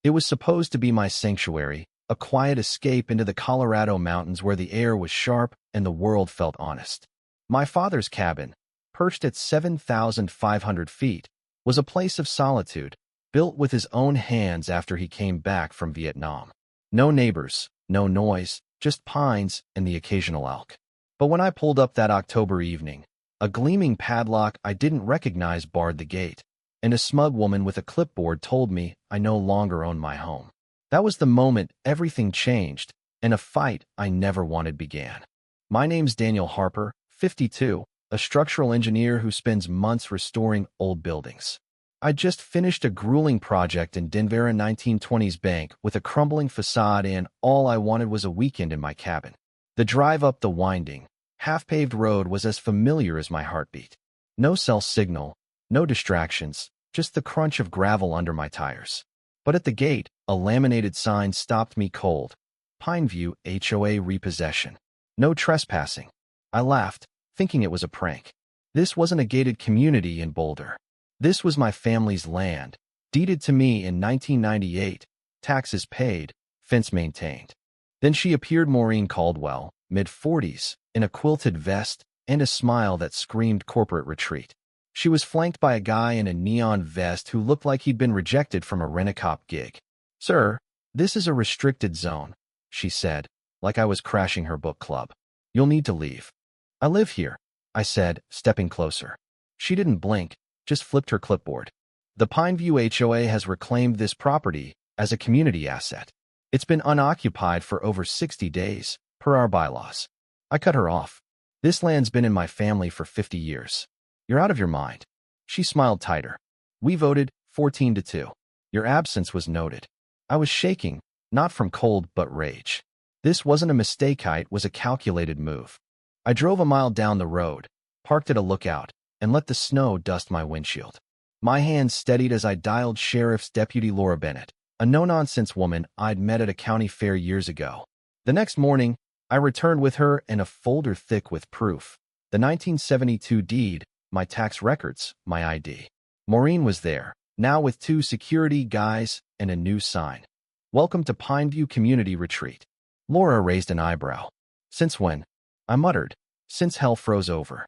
It was supposed to be my sanctuary, a quiet escape into the Colorado mountains where the air was sharp and the world felt honest. My father's cabin, perched at 7,500 feet, was a place of solitude, built with his own hands after he came back from Vietnam. No neighbors, no noise, just pines and the occasional elk. But when I pulled up that October evening, a gleaming padlock I didn't recognize barred the gate, and a smug woman with a clipboard told me I no longer owned my home. That was the moment everything changed, and a fight I never wanted began. My name's Daniel Harper, 52, a structural engineer who spends months restoring old buildings. I just finished a grueling project in Denver, a 1920s bank with a crumbling facade, and all I wanted was a weekend in my cabin. The drive up the winding, half-paved road was as familiar as my heartbeat. No cell signal, no distractions, just the crunch of gravel under my tires. But at the gate, a laminated sign stopped me cold. Pineview HOA repossession. No trespassing. I laughed, thinking it was a prank. This wasn't a gated community in Boulder. This was my family's land, deeded to me in 1998, taxes paid, fence maintained. Then she appeared, Maureen Caldwell, mid-40s, in a quilted vest and a smile that screamed corporate retreat. She was flanked by a guy in a neon vest who looked like he'd been rejected from a rent-a-cop gig. "Sir, this is a restricted zone," she said, like I was crashing her book club. "You'll need to leave." "I live here," I said, stepping closer. She didn't blink, just flipped her clipboard. "The Pineview HOA has reclaimed this property as a community asset. It's been unoccupied for over 60 days, per our bylaws." I cut her off. "This land's been in my family for 50 years. You're out of your mind." She smiled tighter. "We voted 14-2. Your absence was noted." I was shaking, not from cold but rage. This wasn't a mistake, it was a calculated move. I drove a mile down the road, parked at a lookout, and let the snow dust my windshield. My hands steadied as I dialed Sheriff's Deputy Laura Bennett, a no-nonsense woman I'd met at a county fair years ago. The next morning, I returned with her and a folder thick with proof. The 1972 deed, my tax records, my ID. Maureen was there, now with 2 security guys and a new sign. "Welcome to Pineview Community Retreat." Laura raised an eyebrow. "Since when?" I muttered. "Since hell froze over."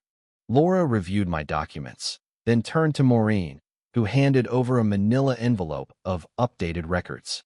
Laura reviewed my documents, then turned to Maureen, who handed over a manila envelope of updated records.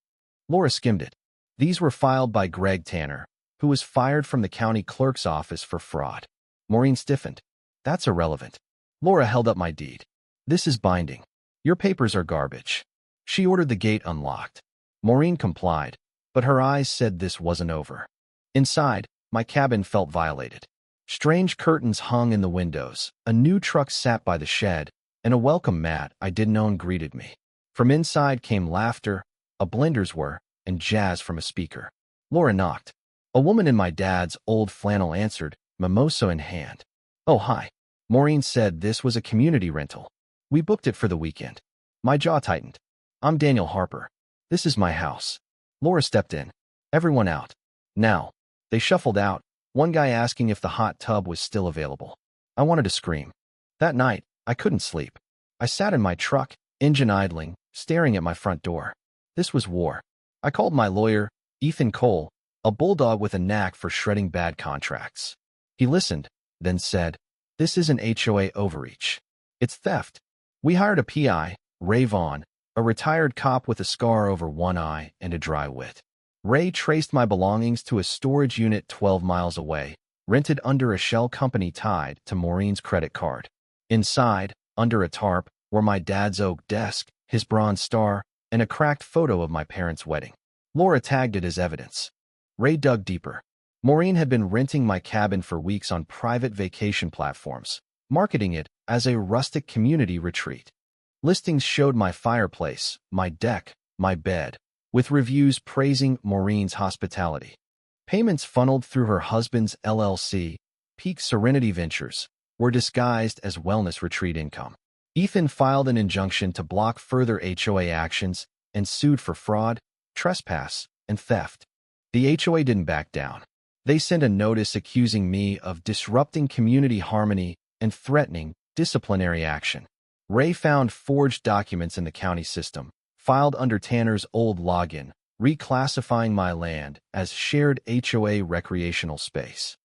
Laura skimmed it. These were filed by Greg Tanner, who was fired from the county clerk's office for fraud. Maureen stiffened. "That's irrelevant." Laura held up my deed. "This is binding. Your papers are garbage." She ordered the gate unlocked. Maureen complied, but her eyes said this wasn't over. Inside, my cabin felt violated. Strange curtains hung in the windows, a new truck sat by the shed, and a welcome mat I didn't own greeted me. From inside came laughter, a blender's whir, and jazz from a speaker. Laura knocked. A woman in my dad's old flannel answered, mimosa in hand. "Oh, hi." Maureen said this was a community rental. "We booked it for the weekend." My jaw tightened. "I'm Daniel Harper. This is my house." Laura stepped in. "Everyone out. Now." They shuffled out, one guy asking if the hot tub was still available. I wanted to scream. That night, I couldn't sleep. I sat in my truck, engine idling, staring at my front door. This was war. I called my lawyer, Ethan Cole, a bulldog with a knack for shredding bad contracts. He listened, then said, "This isn't HOA overreach. It's theft." We hired a PI, Ray Vaughn, a retired cop with a scar over one eye and a dry wit. Ray traced my belongings to a storage unit 12 miles away, rented under a shell company tied to Maureen's credit card. Inside, under a tarp, were my dad's oak desk, his bronze star, and a cracked photo of my parents' wedding. Laura tagged it as evidence. Ray dug deeper. Maureen had been renting my cabin for weeks on private vacation platforms, marketing it as a rustic community retreat. Listings showed my fireplace, my deck, my bed, with reviews praising Maureen's hospitality. Payments funneled through her husband's LLC, Peak Serenity Ventures, were disguised as wellness retreat income. Ethan filed an injunction to block further HOA actions and sued for fraud, trespass, and theft. The HOA didn't back down. They sent a notice accusing me of disrupting community harmony and threatening disciplinary action. Ray found forged documents in the county system, filed under Tanner's old login, reclassifying my land as shared HOA recreational space.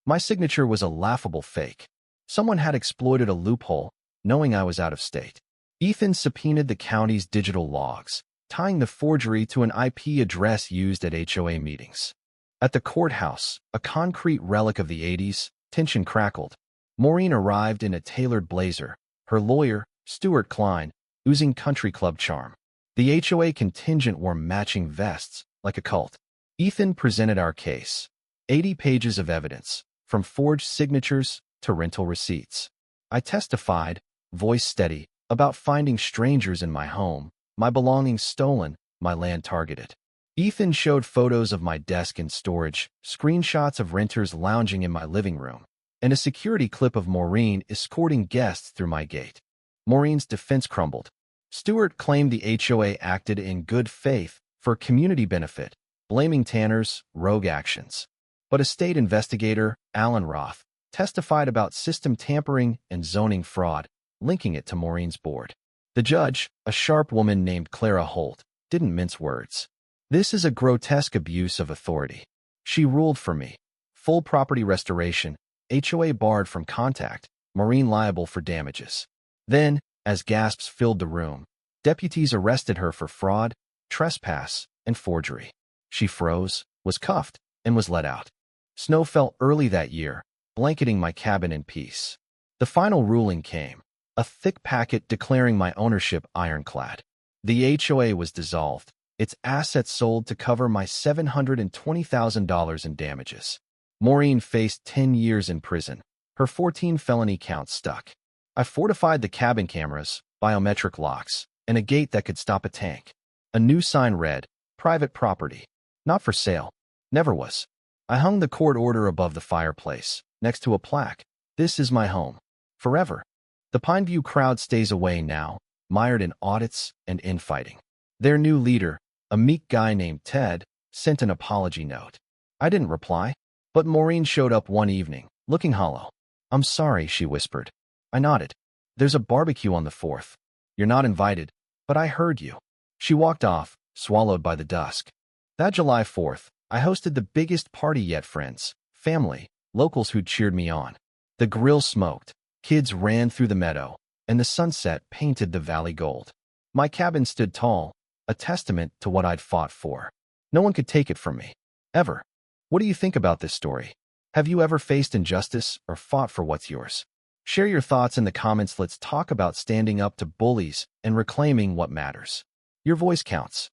My signature was a laughable fake. Someone had exploited a loophole, knowing I was out of state. Ethan subpoenaed the county's digital logs, tying the forgery to an IP address used at HOA meetings. At the courthouse, a concrete relic of the 80s, tension crackled. Maureen arrived in a tailored blazer, her lawyer, Stuart Klein, oozing country club charm. The HOA contingent wore matching vests, like a cult. Ethan presented our case. 80 pages of evidence, from forged signatures to rental receipts. I testified, voice steady, about finding strangers in my home, my belongings stolen, my land targeted. Ethan showed photos of my desk and storage, screenshots of renters lounging in my living room, and a security clip of Maureen escorting guests through my gate. Maureen's defense crumbled. Stewart claimed the HOA acted in good faith for community benefit, blaming Tanner's rogue actions. But a state investigator, Alan Roth, testified about system tampering and zoning fraud, linking it to Maureen's board. The judge, a sharp woman named Clara Holt, didn't mince words. This is a grotesque abuse of authority. She ruled for me. Full property restoration, HOA barred from contact, Maureen liable for damages. Then, as gasps filled the room, deputies arrested her for fraud, trespass, and forgery. She froze, was cuffed, and was let out. Snow fell early that year, blanketing my cabin in peace. The final ruling came, a thick packet declaring my ownership ironclad. The HOA was dissolved, its assets sold to cover my $720,000 in damages. Maureen faced 10 years in prison. Her 14 felony counts stuck. I fortified the cabin cameras, biometric locks, and a gate that could stop a tank. A new sign read, "Private property. Not for sale." Never was. I hung the court order above the fireplace, next to a plaque. "This is my home. Forever." The Pineview crowd stays away now, mired in audits and infighting. Their new leader, a meek guy named Ted, sent an apology note. I didn't reply, but Maureen showed up one evening, looking hollow. "I'm sorry," she whispered. I nodded. "There's a barbecue on the 4th. You're not invited, but I heard you." She walked off, swallowed by the dusk. That July 4th, I hosted the biggest party yet, friends, family, locals who'd cheered me on. The grill smoked, kids ran through the meadow, and the sunset painted the valley gold. My cabin stood tall, a testament to what I'd fought for. No one could take it from me. Ever. What do you think about this story? Have you ever faced injustice or fought for what's yours? Share your thoughts in the comments. Let's talk about standing up to bullies and reclaiming what matters. Your voice counts.